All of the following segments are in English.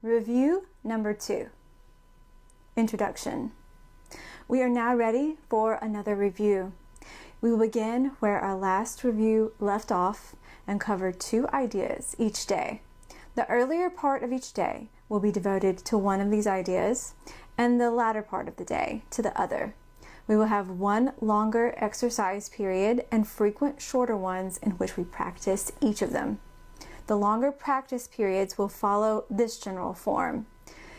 Review number 2. Introduction. We are now ready for another review. We will begin where our last review left off and cover 2 ideas each day. The earlier part of each day will be devoted to one of these ideas, and the latter part of the day to the other. We will have one longer exercise period and frequent shorter ones in which we practice each of them. The longer practice periods will follow this general form.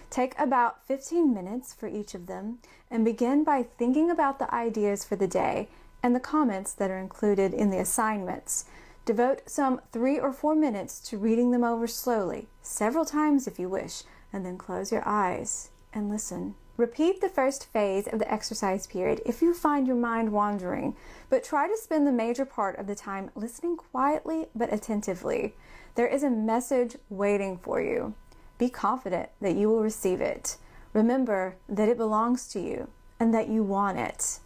Take about 15 minutes for each of them and begin by thinking about the ideas for the day and the comments that are included in the assignments. Devote some 3 or 4 minutes to reading them over slowly, several times if you wish, and then close your eyes and listen. Repeat the first phase of the exercise period if you find your mind wandering, but try to spend the major part of the time listening quietly but attentively. There is a message waiting for you. Be confident that you will receive it. Remember that it belongs to you and that you want it.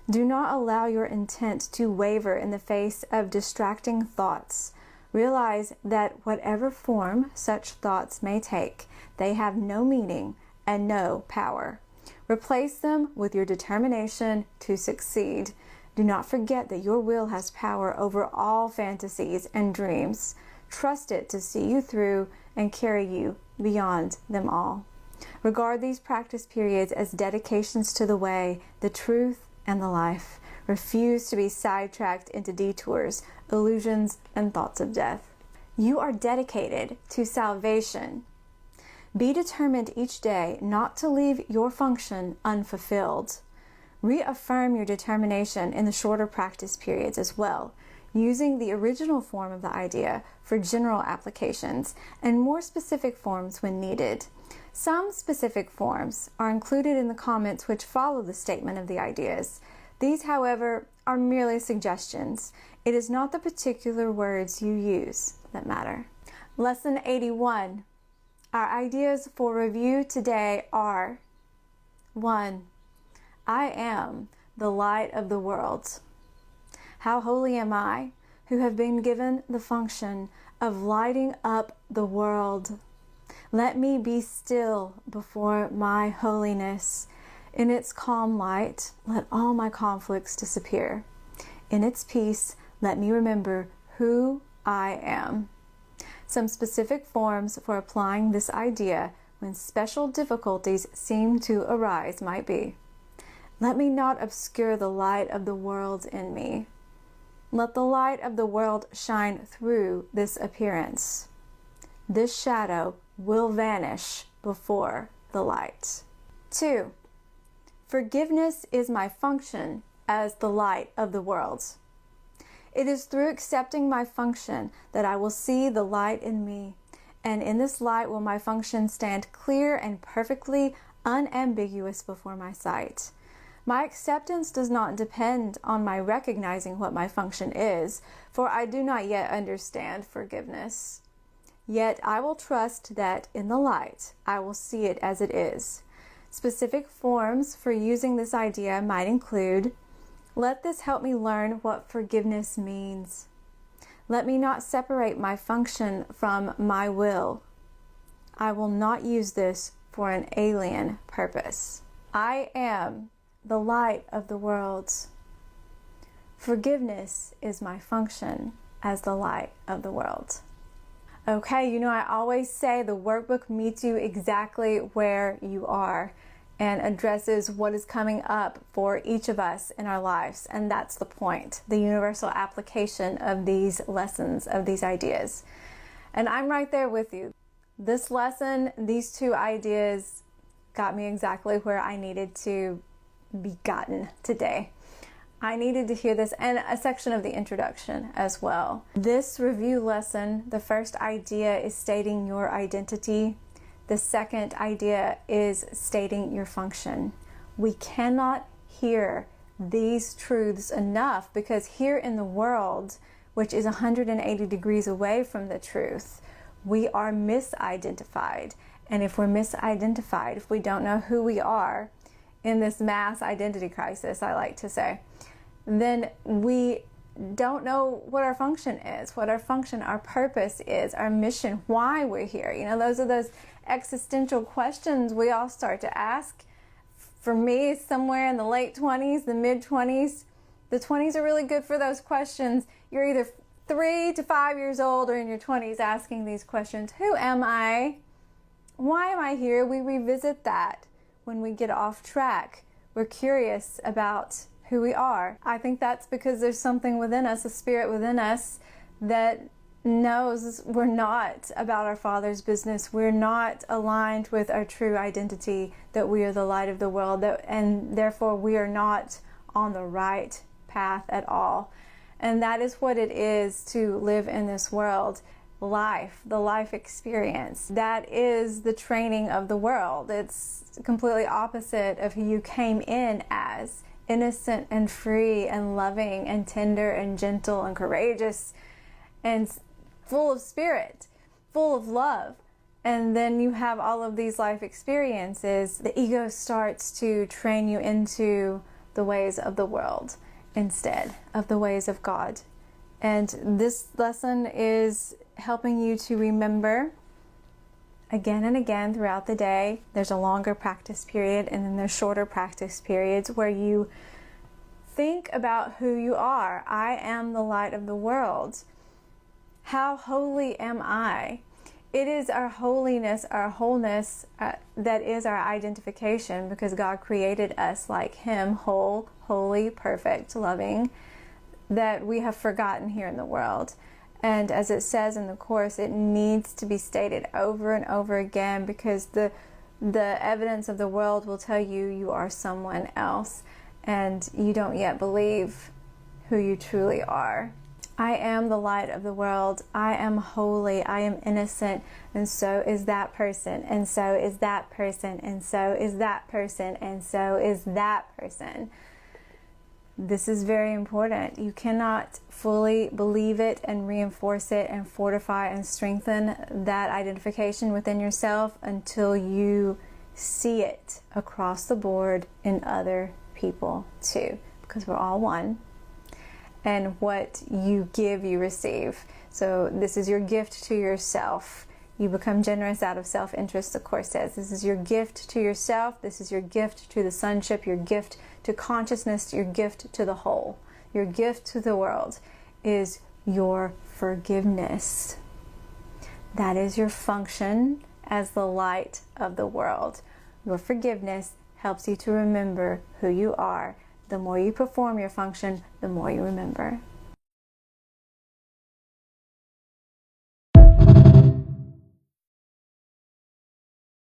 Do not allow your intent to waver in the face of distracting thoughts. Realize that whatever form such thoughts may take, they have no meaning and no power. Replace them with your determination to succeed. Do not forget that your will has power over all fantasies and dreams. Trust it to see you through and carry you beyond them all. Regard these practice periods as dedications to the way, the truth, and the life. Refuse to be sidetracked into detours, illusions, and thoughts of death. You are dedicated to salvation. Be determined each day not to leave your function unfulfilled. Reaffirm your determination in the shorter practice periods as well, using the original form of the idea for general applications and more specific forms when needed. Some specific forms are included in the comments which follow the statement of the ideas. These, however, are merely suggestions. It is not the particular words you use that matter. Lesson 81. Our ideas for review today are: 1. I am the light of the world. How holy am I, who have been given the function of lighting up the world. Let me be still before my holiness. In its calm light, let all my conflicts disappear. In its peace, let me remember who I am. Some specific forms for applying this idea when special difficulties seem to arise might be: let me not obscure the light of the world in me. Let the light of the world shine through this appearance. This shadow will vanish before the light. 2. Forgiveness is my function as the light of the world. It is through accepting my function that I will see the light in me, and in this light will my function stand clear and perfectly unambiguous before my sight. My acceptance does not depend on my recognizing what my function is, for I do not yet understand forgiveness. Yet I will trust that in the light I will see it as it is. Specific forms for using this idea might include: let this help me learn what forgiveness means. Let me not separate my function from my will. I will not use this for an alien purpose. I am the light of the world. Forgiveness is my function as the light of the world. Okay, I always say the workbook meets you exactly where you are and addresses what is coming up for each of us in our lives. And that's the point, the universal application of these lessons, of these ideas. And I'm right there with you. This lesson, these 2 ideas got me exactly where I needed to be gotten today. I needed to hear this and a section of the introduction as well. This review lesson, the first idea is stating your identity. The second idea is stating your function. We cannot hear these truths enough, because here in the world, which is 180 degrees away from the truth, we are misidentified. And if we're misidentified, if we don't know who we are in this mass identity crisis, I like to say, then we don't know what our function is, our purpose is, our mission, why we're here. Those are those existential questions we all start to ask. For me, somewhere in the late 20s, the mid 20s. The 20s are really good for those questions. You're either 3 to 5 years old or in your 20s asking these questions. Who am I? Why am I here? We revisit that when we get off track. We're curious about who we are. I think that's because there's something within us, a spirit within us, that knows we're not about our Father's business. We're not aligned with our true identity, that we are the light of the world, and therefore we are not on the right path at all. And that is what it is to live in this world. Life, the life experience. That is the training of the world. It's completely opposite of who you came in as. Innocent and free and loving and tender and gentle and courageous and full of spirit, full of love. And then you have all of these life experiences. The ego starts to train you into the ways of the world instead of the ways of God. And this lesson is helping you to remember again and again throughout the day. There's a longer practice period and then there's shorter practice periods where you think about who you are. I am the light of the world. How holy am I? It is our holiness, our wholeness, that is our identification, because God created us like Him, whole, holy, perfect, loving, that we have forgotten here in the world. And as it says in the Course, it needs to be stated over and over again, because the evidence of the world will tell you you are someone else and you don't yet believe who you truly are. I am the light of the world. I am holy. I am innocent. And so is that person. And so is that person. And so is that person. And so is that person. This is very important. You cannot fully believe it and reinforce it and fortify and strengthen that identification within yourself until you see it across the board in other people too, because we're all one. And what you give, you receive. So this is your gift to yourself. You become generous out of self-interest, the Course says. This is your gift to yourself. This is your gift to the sonship, your gift to consciousness, your gift to the whole. Your gift to the world is your forgiveness. That is your function as the light of the world. Your forgiveness helps you to remember who you are. The more you perform your function, the more you remember.